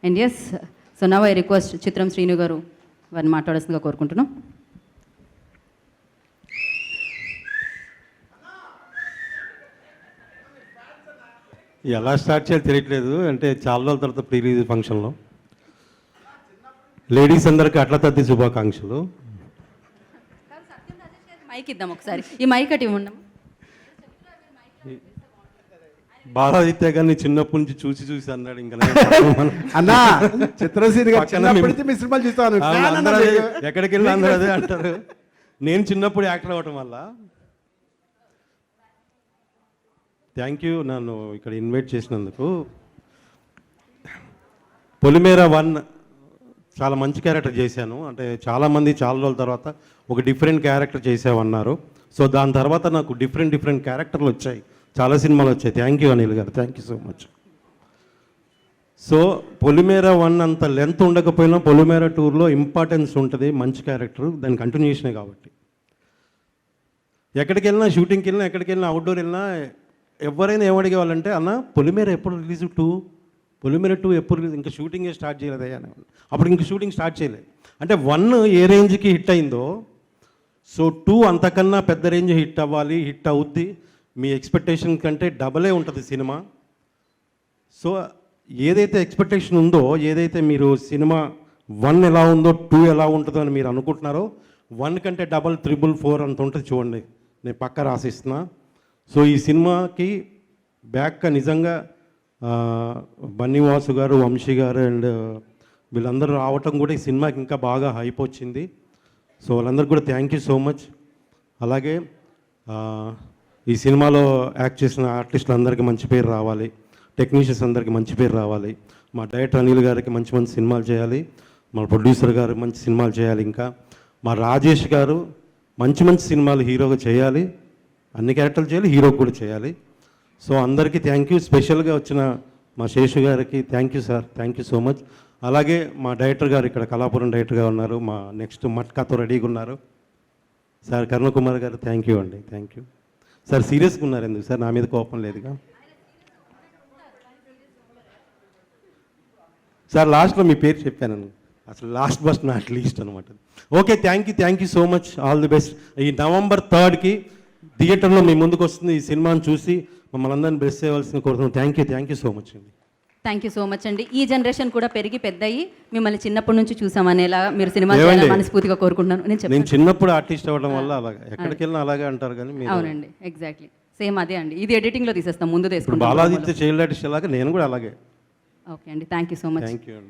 And yes, so now I request Chitram Srinu గారు వారిని మాట్లాడాల్సిందిగా కోరుకుంటున్నాం. ఎలా స్టార్ట్ చేయాలో తెలియట్లేదు. అంటే చాలా రోజుల తర్వాత ప్రీ రిలీజ్ ఫంక్షన్లో లేడీస్ అందరికీ అట్ల తద్ది శుభాకాంక్షలు. మైక్ ఇద్దాం ఒకసారి, ఈ మైక్ అటు ఇవ్వండి. బాలాదిత్య గారిని చిన్నప్పటి నుంచి చూసి చూసి అన్నాడు. ఇంకా అన్నా చిత్రసీని మీ సినిమాలు చూస్తాను, ఎక్కడికి వెళ్ళి అందరూ అదే అంటారు. నేను చిన్నప్పుడు యాక్టర్ అవ్వటం వల్ల థ్యాంక్ యూ నన్ను ఇక్కడ ఇన్వైట్ చేసినందుకు. పొలిమేర 1 చాలా మంచి క్యారెక్టర్ చేశాను. అంటే చాలామంది చాలా రోజుల తర్వాత ఒక డిఫరెంట్ క్యారెక్టర్ చేసామన్నారు. సో దాని తర్వాత నాకు డిఫరెంట్ క్యారెక్టర్లు వచ్చాయి, చాలా సినిమాలు వచ్చాయి. Thank you Anil garu, thank you so much. So Polimera 1 అంత లెంత్ ఉండకపోయినా పొలిమేర 2లో ఇంపార్టెన్స్ ఉంటుంది, మంచి క్యారెక్టర్, దాని కంటిన్యూషనే కాబట్టి. ఎక్కడికి వెళ్ళినా, షూటింగ్కి వెళ్ళినా, ఎక్కడికి వెళ్ళినా, అవుట్డోర్ వెళ్ళినా ఎవరైనా ఏమడిగేవాళ్ళంటే, అన్న పొలిమేర ఎప్పుడు రిలీజ్ 2, పొలిమేర 2 ఎప్పుడు రిలీజ్, ఇంకా షూటింగే స్టార్ట్ చేయలేదయ్యా అని. అప్పుడు ఇంక షూటింగ్ స్టార్ట్ చేయలేదు. అంటే 1 ఏ రేంజ్కి హిట్ అయిందో, సో 2 అంతకన్నా పెద్ద రేంజ్ హిట్ అవ్వాలి, హిట్ అవుద్ది. మీ ఎక్స్పెక్టేషన్ కంటే డబలే ఉంటుంది సినిమా. సో ఏదైతే ఎక్స్పెక్టేషన్ ఉందో, ఏదైతే మీరు సినిమా 1 ఎలా ఉందో 2 ఎలా ఉంటుందో అని మీరు అనుకుంటున్నారో, 1 కంటే డబల్, 3, 4 అంత ఉంటుంది. చూడండి, నేను పక్క రాసిస్తున్నా. సో ఈ సినిమాకి బ్యాక్గా నిజంగా బన్నీవాసు గారు, వంశీ గారు అండ్ వీళ్ళందరూ రావటం కూడా ఈ సినిమాకి ఇంకా బాగా హైప్ వచ్చింది. సో వాళ్ళందరికీ కూడా థ్యాంక్ యూ సో మచ్. అలాగే ఈ సినిమాలో యాక్ట్ చేసిన ఆర్టిస్టులందరికీ మంచి పేరు రావాలి, టెక్నీషియన్స్ అందరికీ మంచి పేరు రావాలి. మా డైరెక్టర్ అనిల్ గారికి మంచి సినిమాలు చేయాలి, మా ప్రొడ్యూసర్ గారు మంచి సినిమాలు చేయాలి. ఇంకా మా రాజేష్ గారు మంచి సినిమాలు హీరోగా చేయాలి, అన్ని క్యారెక్టర్లు చేయాలి, హీరోకి కూడా చేయాలి. సో అందరికీ థ్యాంక్ యూ. స్పెషల్గా వచ్చిన మా శేషు గారికి thank you sir, thank you so much. అలాగే మా డైరెక్టర్ గారు ఇక్కడ కళాపురం డైరెక్టర్గా ఉన్నారు, మా నెక్స్ట్ మట్కాతో రెడీగా ఉన్నారు సార్. కరుణకుమార్ గారు థ్యాంక్ యూ అండి, థ్యాంక్ యూ సార్. సీరియస్గా ఉన్నారు ఎందుకు సార్? నా మీద కోపం లేదుగా సార్. లాస్ట్లో మీ పేరు చెప్పాను అసలు, లాస్ట్ బస్ నాట్ లీస్ట్ అనమాట. Okay, thank you so much, all the best. ఈ November 3కి థియేటర్లో మీ ముందుకు వస్తుంది. ఈ సినిమాని చూసి మమ్మల్ని అందరినీ బ్లెస్ చేయవలసిన కోరుతున్నాం. థ్యాంక్ యూ సో మచ్ అండి. థ్యాంక్ యూ సో మచ్ అండి. ఈ జనరేషన్ కూడా పెరిగి పెద్దయి మిమ్మల్ని చిన్నప్పటి నుంచి చూసామనేలా మీరు సినిమా చేయాలని మనస్ఫూర్తిగా కోరుకుంటున్నాను. నేను చిన్నప్పుడు ఆర్టిస్ట్ అవ్వడం వల్ల అలాగే, ఎక్కడికి వెళ్ళినా అలాగే అంటారు కానీ. అవునండి, ఎగ్జాక్ట్లీ సేమ్ అదే అండి. ఇది ఎడిటింగ్లో తీసేస్తాం, ముందు తీసుకుంటాం. బాలాదిత్య చైల్డ్ ఆర్టిస్ట్ అలాగే నేను కూడా అలాగే. ఓకే అండి, thank you so much. Thank you అండి.